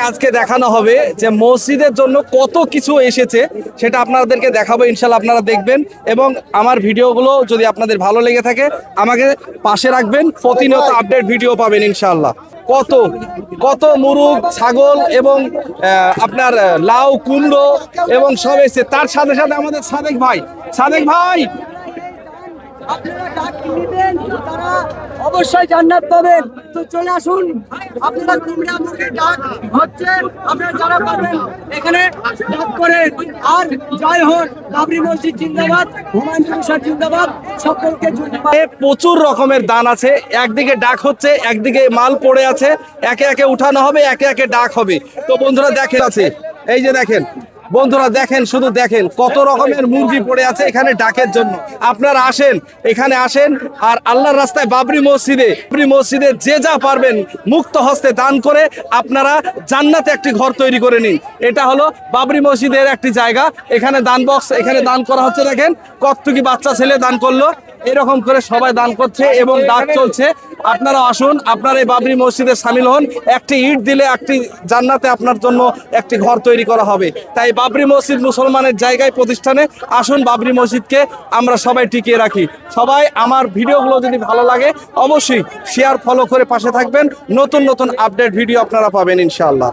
আজকে দেখানো হবে যে মসজিদের জন্য কত কিছু এসেছে, সেটা আপনাদেরকে দেখাবো ইনশাল্লাহ। আপনারা দেখবেন এবং আমার ভিডিওগুলো যদি আপনাদের ভালো লেগে থাকে আমাকে পাশে রাখবেন, প্রতিনিয়ত আপডেট ভিডিও পাবেন ইনশাল্লাহ। কত কত মুরগ, ছাগল এবং আপনার লাউ, কুমড়ো এবং সব এসেছে। তার সাথে সাথে আমাদের সাদেক ভাই আপনারা ডাক নিবেন, তারা অবশ্যই জান্নাত পাবেন। তো চলে আসুন, আপনারা কুমড়া মুরগির ডাক হচ্ছে, আপনারা যারা পাবেন এখানে ডাক করেন। আর জয় হোক বাবরি মসজিদ জিন্দাবাদ, হুমায়ুন কবির জিন্দাবাদ, সকলকে ধন্যবাদ। প্রচুর রকমের দান আছে, একদিকে ডাক হচ্ছে, একদিকে মাল পড়ে আছে, একে একে উঠানো হবে, একে একে ডাক হবে। তো বন্ধুরা দেখেন আছে, এই যে দেখেন বন্ধুরা, দেখেন শুধু দেখেন কত রকমের মুরগি পড়ে আছে এখানে ডাকের জন্য। আপনারা আসেন, এখানে আসেন আর আল্লাহর রাস্তায় বাবরি মসজিদে যে যা পারবেন মুক্ত হস্তে দান করে আপনারা জান্নাতে একটি ঘর তৈরি করে নিন। এটা হলো বাবরি মসজিদের একটি জায়গা, এখানে দান বক্স, এখানে দান করা হচ্ছে। দেখেন কতটুকু বাচ্চা ছেলে দান করলো, এরকম করে সবাই দান করছে এবং ডাক চলছে। আপনারা আসুন, আপনারা এই বাবরি মসজিদে সামিল হন। একটি ইট দিলে একটি জান্নাতে আপনার জন্য একটি ঘর তৈরি করা হবে। তাই বাবরি মসজিদ মুসলমানের জায়গায়, প্রতিষ্ঠানে আসুন, বাবরি মসজিদকে আমরা সবাই টিকিয়ে রাখি। সবাই আমার ভিডিওগুলো যদি ভালো লাগে অবশ্যই শেয়ার, ফলো করে পাশে থাকবেন। নতুন নতুন আপডেট ভিডিও আপনারা পাবেন ইনশাআল্লাহ।